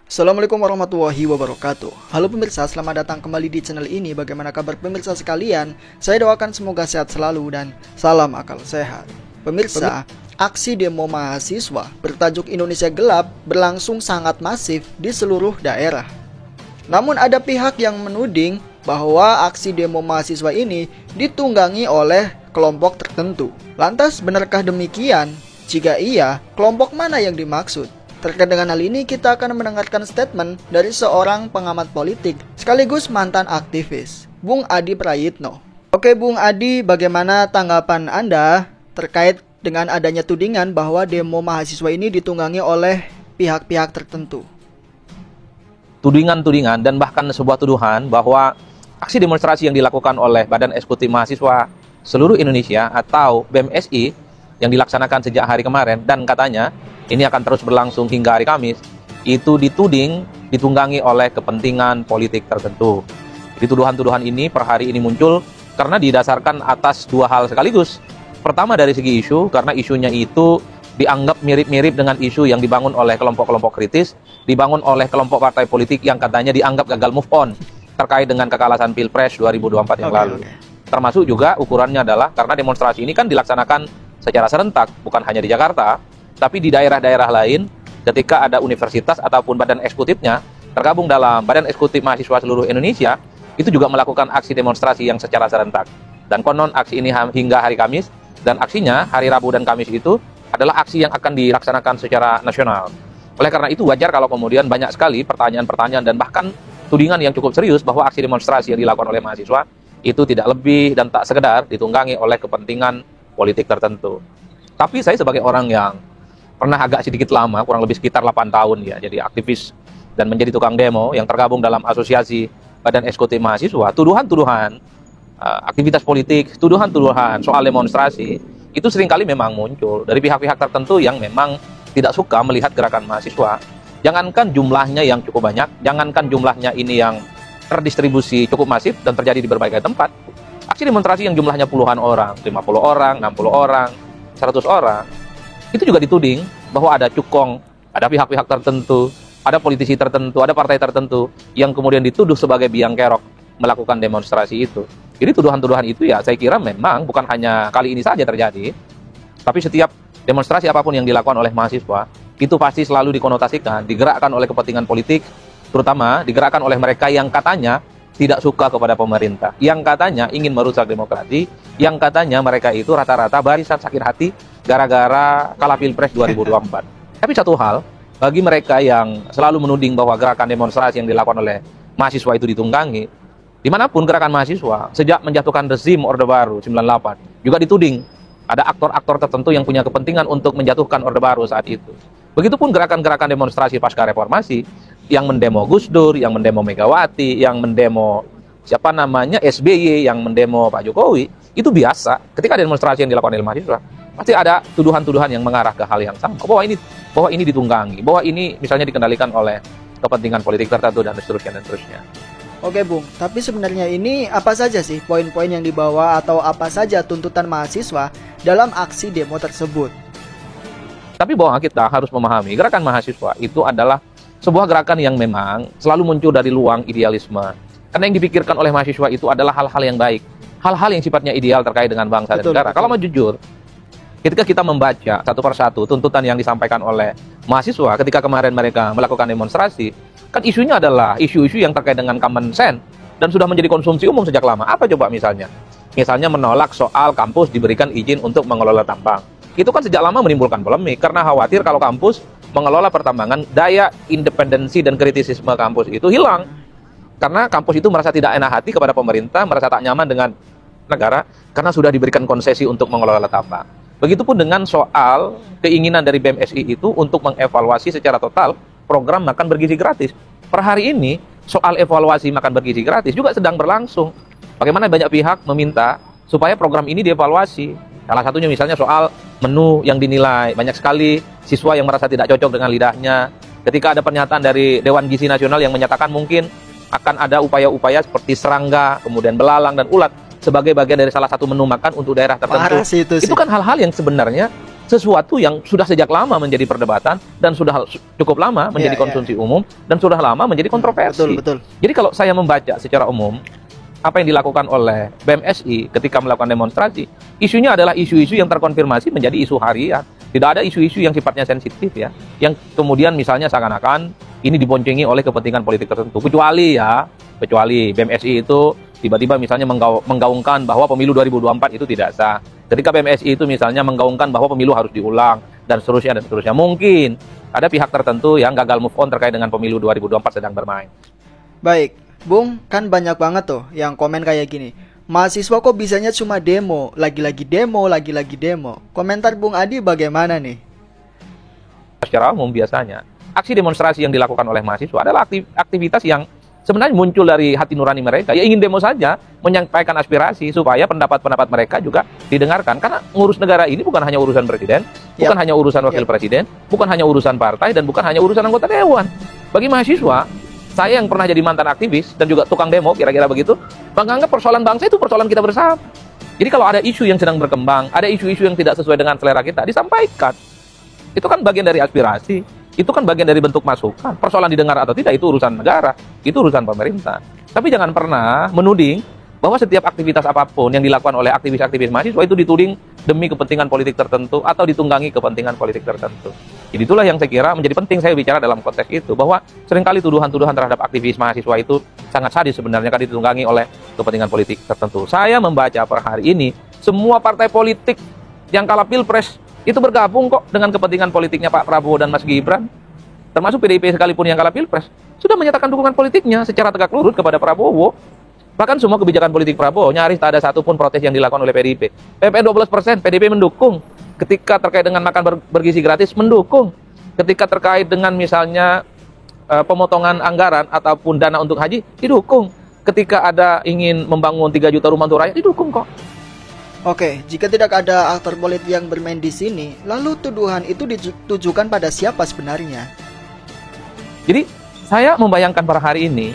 Assalamualaikum warahmatullahi wabarakatuh. Halo pemirsa, selamat datang kembali di channel ini. Bagaimana kabar pemirsa sekalian? Saya doakan semoga sehat selalu dan salam akal sehat. Pemirsa, aksi demo mahasiswa bertajuk Indonesia Gelap berlangsung sangat masif di seluruh daerah. Namun ada pihak yang menuding bahwa aksi demo mahasiswa ini ditunggangi oleh kelompok tertentu. Lantas benarkah demikian? Jika iya, kelompok mana yang dimaksud? Terkait dengan hal ini, kita akan mendengarkan statement dari seorang pengamat politik sekaligus mantan aktivis, Bung Adi Prayitno. Oke Bung Adi, bagaimana tanggapan Anda terkait dengan adanya tudingan bahwa demo mahasiswa ini ditunggangi oleh pihak-pihak tertentu? Tudingan-tudingan dan bahkan sebuah tuduhan bahwa aksi demonstrasi yang dilakukan oleh Badan Eksekutif Mahasiswa seluruh Indonesia atau BMSI yang dilaksanakan sejak hari kemarin dan katanya ini akan terus berlangsung hingga hari Kamis, itu ditunggangi oleh kepentingan politik tertentu. Jadi tuduhan-tuduhan ini per hari ini muncul karena didasarkan atas dua hal sekaligus. Pertama dari segi isu, karena isunya itu dianggap mirip-mirip dengan isu yang dibangun oleh kelompok-kelompok kritis, dibangun oleh kelompok partai politik yang katanya dianggap gagal move on terkait dengan kekalasan Pilpres 2024 yang lalu. Termasuk juga ukurannya adalah karena demonstrasi ini kan dilaksanakan secara serentak, bukan hanya di Jakarta, tapi di daerah-daerah lain ketika ada universitas ataupun badan eksekutifnya tergabung dalam Badan Eksekutif Mahasiswa seluruh Indonesia, itu juga melakukan aksi demonstrasi yang secara serentak. Dan konon aksi ini hingga hari Kamis, dan aksinya hari Rabu dan Kamis itu adalah aksi yang akan dilaksanakan secara nasional. Oleh karena itu wajar kalau kemudian banyak sekali pertanyaan-pertanyaan dan bahkan tudingan yang cukup serius bahwa aksi demonstrasi yang dilakukan oleh mahasiswa itu tidak lebih dan tak sekedar ditunggangi oleh kepentingan politik tertentu. Tapi saya sebagai orang yang pernah agak sedikit lama, kurang lebih sekitar 8 tahun ya, jadi aktivis dan menjadi tukang demo yang tergabung dalam asosiasi Badan Eksekutif Mahasiswa, tuduhan-tuduhan aktivitas politik, tuduhan-tuduhan soal demonstrasi, itu seringkali memang muncul dari pihak-pihak tertentu yang memang tidak suka melihat gerakan mahasiswa. Jangankan jumlahnya yang cukup banyak, jangankan jumlahnya ini yang terdistribusi cukup masif dan terjadi di berbagai tempat, aksi demonstrasi yang jumlahnya puluhan orang, 50 orang, 60 orang, 100 orang, itu juga dituding bahwa ada cukong, ada pihak-pihak tertentu, ada politisi tertentu, ada partai tertentu yang kemudian dituduh sebagai biang kerok melakukan demonstrasi itu. Jadi tuduhan-tuduhan itu ya saya kira memang bukan hanya kali ini saja terjadi, tapi setiap demonstrasi apapun yang dilakukan oleh mahasiswa itu pasti selalu dikonotasikan, digerakkan oleh kepentingan politik, terutama digerakkan oleh mereka yang katanya tidak suka kepada pemerintah, yang katanya ingin merusak demokrasi, yang katanya mereka itu rata-rata barisan sakit hati gara-gara kalah Pilpres 2024. Tapi satu hal, bagi mereka yang selalu menuding bahwa gerakan demonstrasi yang dilakukan oleh mahasiswa itu ditunggangi, dimanapun gerakan mahasiswa, sejak menjatuhkan rezim Orde Baru 98, juga dituding ada aktor-aktor tertentu yang punya kepentingan untuk menjatuhkan Orde Baru saat itu. Begitupun gerakan-gerakan demonstrasi pasca reformasi, yang mendemo Gus Dur, yang mendemo Megawati, yang mendemo SBY, yang mendemo Pak Jokowi, itu biasa. Ketika demonstrasi yang dilakukan oleh mahasiswa, pasti ada tuduhan-tuduhan yang mengarah ke hal yang sama, bahwa ini ditunggangi, bahwa ini misalnya dikendalikan oleh kepentingan politik tertentu dan seterusnya dan seterusnya. Oke Bung, tapi sebenarnya ini apa saja sih poin-poin yang dibawa atau apa saja tuntutan mahasiswa dalam aksi demo tersebut? Tapi bahwa kita harus memahami gerakan mahasiswa itu adalah sebuah gerakan yang memang selalu muncul dari luang idealisme. Karena yang dipikirkan oleh mahasiswa itu adalah hal-hal yang baik, hal-hal yang sifatnya ideal terkait dengan bangsa dan negara. Kalau mau jujur, ketika kita membaca satu persatu tuntutan yang disampaikan oleh mahasiswa ketika kemarin mereka melakukan demonstrasi, kan isunya adalah isu-isu yang terkait dengan common sense dan sudah menjadi konsumsi umum sejak lama. Apa coba misalnya? Misalnya menolak soal kampus diberikan izin untuk mengelola tambang. Itu kan sejak lama menimbulkan polemik karena khawatir kalau kampus mengelola pertambangan, daya independensi dan kritisisme kampus itu hilang. Karena kampus itu merasa tidak enak hati kepada pemerintah, merasa tak nyaman dengan negara karena sudah diberikan konsesi untuk mengelola tambang. Begitupun dengan soal keinginan dari BMSI itu untuk mengevaluasi secara total program makan bergizi gratis. Per hari ini, soal evaluasi makan bergizi gratis juga sedang berlangsung. Bagaimana banyak pihak meminta supaya program ini dievaluasi. Salah satunya misalnya soal menu yang dinilai. Banyak sekali siswa yang merasa tidak cocok dengan lidahnya. Ketika ada pernyataan dari Dewan Gizi Nasional yang menyatakan mungkin akan ada upaya-upaya seperti serangga, kemudian belalang dan ulat sebagai bagian dari salah satu menu makan untuk daerah tertentu. Itu kan hal-hal yang sebenarnya sesuatu yang sudah sejak lama menjadi perdebatan dan sudah cukup lama menjadi konsumsi umum dan sudah lama menjadi kontroversi. Betul. Jadi kalau saya membaca secara umum apa yang dilakukan oleh BMSI ketika melakukan demonstrasi, isunya adalah isu-isu yang terkonfirmasi menjadi isu harian. Tidak ada isu-isu yang sifatnya sensitif ya, yang kemudian misalnya seakan-akan ini diboncengi oleh kepentingan politik tertentu. Kecuali BMSI itu tiba-tiba misalnya menggaungkan bahwa pemilu 2024 itu tidak sah. Ketika BMSI itu misalnya menggaungkan bahwa pemilu harus diulang dan seterusnya. Mungkin ada pihak tertentu yang gagal move on terkait dengan pemilu 2024 sedang bermain. Baik, Bung, kan banyak banget tuh yang komen kayak gini. Mahasiswa kok bisanya cuma demo, lagi-lagi demo. Komentar Bung Adi bagaimana nih? Secara umum biasanya aksi demonstrasi yang dilakukan oleh mahasiswa adalah aktivitas yang sebenarnya muncul dari hati nurani mereka. Ya ingin demo saja, menyampaikan aspirasi supaya pendapat-pendapat mereka juga didengarkan. Karena ngurus negara ini bukan hanya urusan presiden, bukan hanya urusan wakil presiden, bukan hanya urusan partai, dan bukan hanya urusan anggota dewan. Bagi mahasiswa, saya yang pernah jadi mantan aktivis dan juga tukang demo, kira-kira begitu, menganggap persoalan bangsa itu persoalan kita bersama. Jadi kalau ada isu yang sedang berkembang, ada isu-isu yang tidak sesuai dengan selera kita, disampaikan. Itu kan bagian dari aspirasi. Itu kan bagian dari bentuk masukan. Persoalan didengar atau tidak itu urusan negara, itu urusan pemerintah. Tapi jangan pernah menuding bahwa setiap aktivitas apapun yang dilakukan oleh aktivis-aktivis mahasiswa itu dituding demi kepentingan politik tertentu atau ditunggangi kepentingan politik tertentu. Jadi itulah yang saya kira menjadi penting saya bicara dalam konteks itu, bahwa seringkali tuduhan-tuduhan terhadap aktivis mahasiswa itu sangat sadis sebenarnya kan ditunggangi oleh kepentingan politik tertentu. Saya membaca per hari ini semua partai politik yang kalah Pilpres itu bergabung kok dengan kepentingan politiknya Pak Prabowo dan Mas Gibran. Termasuk PDIP sekalipun yang kalah Pilpres sudah menyatakan dukungan politiknya secara tegak lurus kepada Prabowo. Bahkan semua kebijakan politik Prabowo nyaris tak ada satupun protes yang dilakukan oleh PDIP. PPN 12%, PDIP mendukung. Ketika terkait dengan makan bergizi gratis, mendukung. Ketika terkait dengan misalnya pemotongan anggaran ataupun dana untuk haji, didukung. Ketika ada ingin membangun 3 juta rumah untuk rakyat, didukung kok. Oke, jika tidak ada aktor politik yang bermain di sini, lalu tuduhan itu ditujukan pada siapa sebenarnya? Jadi, saya membayangkan pada hari ini,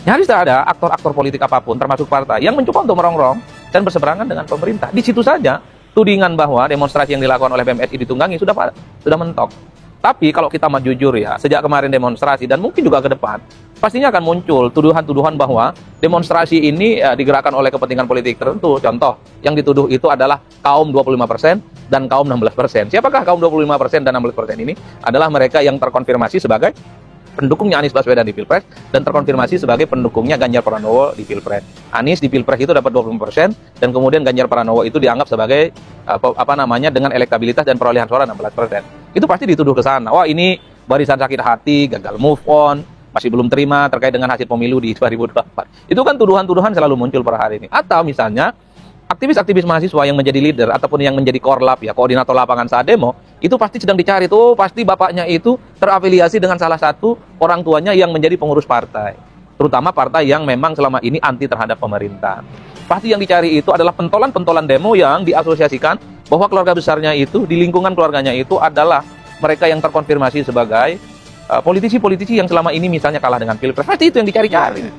nyaris tidak ada aktor-aktor politik apapun, termasuk partai, yang mencoba untuk merongrong dan berseberangan dengan pemerintah. Di situ saja, tudingan bahwa demonstrasi yang dilakukan oleh BMSI ditunggangi sudah mentok. Tapi kalau kita mau jujur ya, sejak kemarin demonstrasi dan mungkin juga ke depan, pastinya akan muncul tuduhan-tuduhan bahwa demonstrasi ini digerakkan oleh kepentingan politik tertentu. Contoh, yang dituduh itu adalah kaum 25% dan kaum 16%. Siapakah kaum 25% dan 16% ini? Adalah mereka yang terkonfirmasi sebagai pendukungnya Anies Baswedan di Pilpres dan terkonfirmasi sebagai pendukungnya Ganjar Pranowo di Pilpres. Anies di Pilpres itu dapat 20% dan kemudian Ganjar Pranowo itu dianggap sebagai dengan elektabilitas dan perolehan suara 16%. Itu pasti dituduh ke sana. Wah, ini barisan sakit hati, gagal move on, masih belum terima terkait dengan hasil pemilu di 2024. Itu kan tuduhan-tuduhan selalu muncul per hari ini. Atau misalnya aktivis-aktivis mahasiswa yang menjadi leader ataupun yang menjadi korlap ya, koordinator lapangan saat demo, itu pasti sedang dicari tuh, pasti bapaknya itu terafiliasi dengan salah satu orang tuanya yang menjadi pengurus partai. Terutama partai yang memang selama ini anti terhadap pemerintah. Pasti yang dicari itu adalah pentolan-pentolan demo yang diasosiasikan bahwa keluarga besarnya itu, di lingkungan keluarganya itu adalah mereka yang terkonfirmasi sebagai politisi-politisi yang selama ini misalnya kalah dengan Pilpres. Pasti itu yang dicari-cari.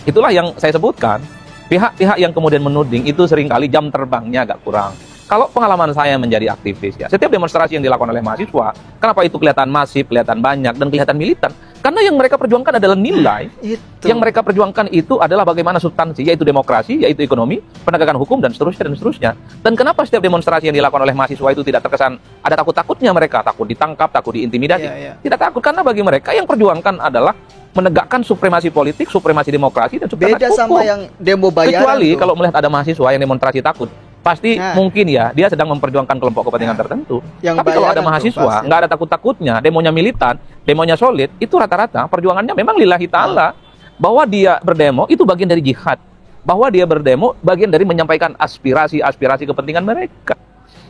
Itulah yang saya sebutkan. Pihak-pihak yang kemudian menuding itu seringkali jam terbangnya agak kurang. Kalau pengalaman saya menjadi aktivis ya, setiap demonstrasi yang dilakukan oleh mahasiswa, kenapa itu kelihatan masif, kelihatan banyak, dan kelihatan militan? Karena yang mereka perjuangkan adalah nilai. Yang mereka perjuangkan itu adalah bagaimana substansi, yaitu demokrasi, yaitu ekonomi, penegakan hukum, dan seterusnya. Dan kenapa setiap demonstrasi yang dilakukan oleh mahasiswa itu tidak terkesan ada takut-takutnya mereka, takut ditangkap, takut diintimidasi. Tidak takut, karena bagi mereka yang perjuangkan adalah menegakkan supremasi politik, supremasi demokrasi, dan supremasi beda hukum. Sama yang demo bayaran. Kecuali kalau melihat ada mahasiswa yang demonstrasi takut, pasti mungkin ya dia sedang memperjuangkan kelompok kepentingan tertentu. Tapi kalau ada mahasiswa nggak ada takut-takutnya, demonya militan, demonya solid, itu rata-rata perjuangannya memang lillahi ta'ala. Bahwa dia berdemo itu bagian dari jihad. Bahwa dia berdemo bagian dari menyampaikan aspirasi kepentingan mereka.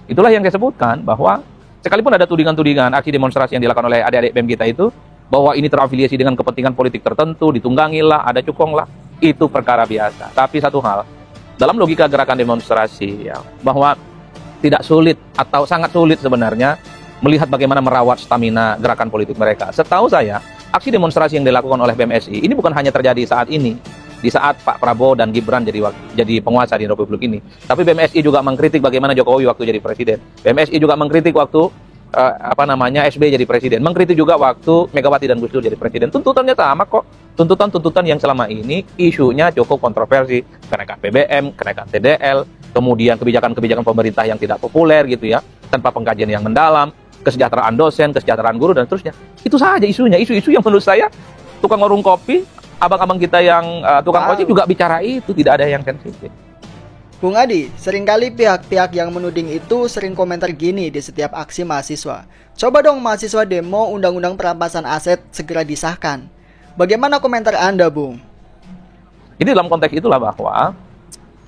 Itulah yang saya sebutkan, bahwa sekalipun ada tudingan-tudingan aksi demonstrasi yang dilakukan oleh adik-adik BEM kita itu, bahwa ini terafiliasi dengan kepentingan politik tertentu, ditunggangilah, ada cukonglah, itu perkara biasa. Tapi satu hal, dalam logika gerakan demonstrasi ya, bahwa tidak sulit atau sangat sulit sebenarnya melihat bagaimana merawat stamina gerakan politik mereka. Setahu saya, aksi demonstrasi yang dilakukan oleh BMSI ini bukan hanya terjadi saat ini. di saat Pak Prabowo dan Gibran jadi penguasa di Republik ini. Tapi BMSI juga mengkritik bagaimana Jokowi waktu jadi presiden. BMSI juga mengkritik waktu SBY jadi presiden. Mengkritik juga waktu Megawati dan Gus Dur jadi presiden. Tuntutannya sama kok. Tuntutan yang selama ini isunya cukup kontroversi. Kenaikan BBM, kenaikan TDL, kemudian kebijakan-kebijakan pemerintah yang tidak populer gitu ya, tanpa pengkajian yang mendalam, kesejahteraan dosen, kesejahteraan guru, dan seterusnya. Itu saja isunya. Isu-isu yang menurut saya tukang warung kopi, abang-abang kita yang tukang ojek juga bicara itu, tidak ada yang sensitif. Bung Adi, seringkali pihak-pihak yang menuding itu sering komentar gini di setiap aksi mahasiswa. Coba dong mahasiswa demo undang-undang perampasan aset segera disahkan. Bagaimana komentar Anda, Bung? Jadi dalam konteks itulah bahwa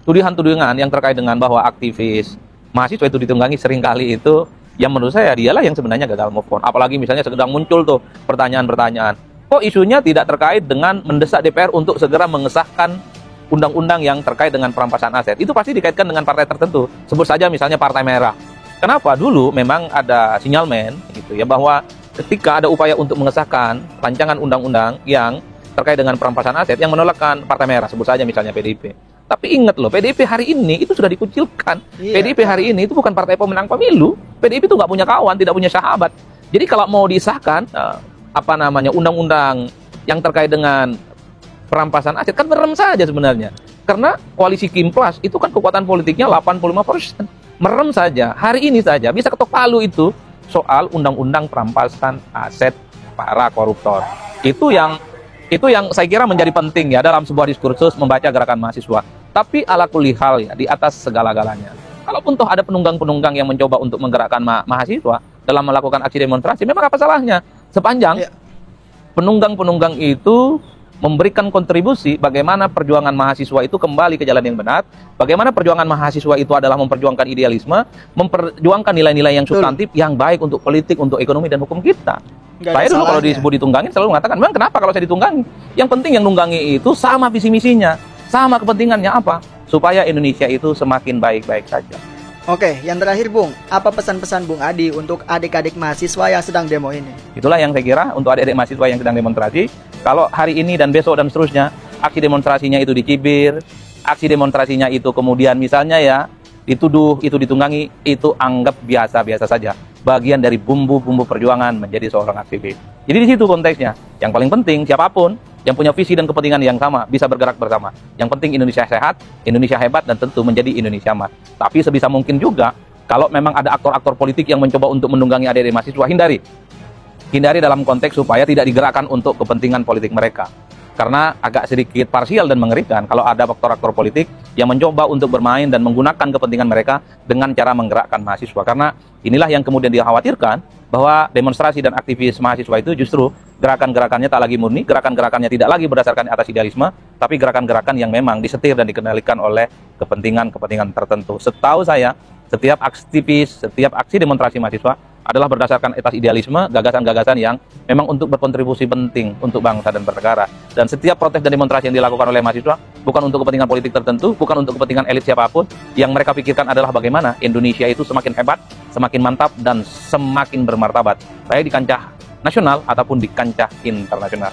tuduhan-tuduhan yang terkait dengan bahwa aktivis mahasiswa itu ditunggangi seringkali itu, yang menurut saya dialah yang sebenarnya gagal move on. Apalagi misalnya sedang muncul tuh pertanyaan-pertanyaan. Kok isunya tidak terkait dengan mendesak DPR untuk segera mengesahkan undang-undang yang terkait dengan perampasan aset? Itu pasti dikaitkan dengan partai tertentu. Sebut saja misalnya Partai Merah. Kenapa? Dulu memang ada sinyalmen gitu ya, bahwa ketika ada upaya untuk mengesahkan rancangan undang-undang yang terkait dengan perampasan aset, yang menolakkan Partai Merah, sebut saja misalnya PDIP. Tapi ingat loh, PDIP hari ini itu sudah dikucilkan. PDIP hari ini itu bukan partai pemenang pemilu. PDIP itu nggak punya kawan, tidak punya sahabat. Jadi kalau mau disahkan undang-undang yang terkait dengan perampasan aset, kan merem saja sebenarnya. Karena koalisi Kim Plus itu kan kekuatan politiknya 85%. Merem saja, hari ini saja bisa ketok palu itu soal undang-undang perampasan aset para koruptor. Itu yang saya kira menjadi penting ya dalam sebuah diskursus membaca gerakan mahasiswa. Tapi ala kulli hal ya, di atas segala-galanya, kalaupun toh ada penunggang-penunggang yang mencoba untuk menggerakkan mahasiswa dalam melakukan aksi demonstrasi, memang apa salahnya? Sepanjang penunggang-penunggang itu memberikan kontribusi bagaimana perjuangan mahasiswa itu kembali ke jalan yang benar, bagaimana perjuangan mahasiswa itu adalah memperjuangkan idealisme, memperjuangkan nilai-nilai yang substantif, yang baik untuk politik, untuk ekonomi dan hukum kita. Saya dulu kalau disebut ditunggangin selalu mengatakan, memang kenapa kalau saya ditunggangi? Yang penting yang nunggangi itu sama visi misinya, sama kepentingannya apa? Supaya Indonesia itu semakin baik-baik saja. Oke, yang terakhir Bung, apa pesan-pesan Bung Adi untuk adik-adik mahasiswa yang sedang demo ini? Itulah yang saya kira untuk adik-adik mahasiswa yang sedang demonstrasi. Kalau hari ini dan besok dan seterusnya, aksi demonstrasinya itu dicibir, aksi demonstrasinya itu kemudian misalnya ya, dituduh, itu ditunggangi, itu anggap biasa-biasa saja. Bagian dari bumbu-bumbu perjuangan menjadi seorang aktivis. Jadi di situ konteksnya. Yang paling penting, siapapun yang punya visi dan kepentingan yang sama bisa bergerak bersama. Yang penting Indonesia sehat, Indonesia hebat, dan tentu menjadi Indonesia emas. Tapi sebisa mungkin juga, kalau memang ada aktor-aktor politik yang mencoba untuk menunggangi adik-adik mahasiswa, hindari dalam konteks supaya tidak digerakkan untuk kepentingan politik mereka. Karena agak sedikit parsial dan mengerikan kalau ada aktor-aktor politik yang mencoba untuk bermain dan menggunakan kepentingan mereka dengan cara menggerakkan mahasiswa. Karena inilah yang kemudian dikhawatirkan, bahwa demonstrasi dan aktivis mahasiswa itu justru gerakan-gerakannya tak lagi murni, gerakan-gerakannya tidak lagi berdasarkan atas idealisme, tapi gerakan-gerakan yang memang disetir dan dikendalikan oleh kepentingan-kepentingan tertentu. Setahu saya, setiap aktivis, setiap aksi demonstrasi mahasiswa adalah berdasarkan atas idealisme, gagasan-gagasan yang memang untuk berkontribusi penting untuk bangsa dan bernegara. Dan setiap protes dan demonstrasi yang dilakukan oleh mahasiswa bukan untuk kepentingan politik tertentu, bukan untuk kepentingan elit siapapun. Yang mereka pikirkan adalah bagaimana Indonesia itu semakin hebat, semakin mantap, dan semakin bermartabat, baik di kancah nasional ataupun di kancah internasional.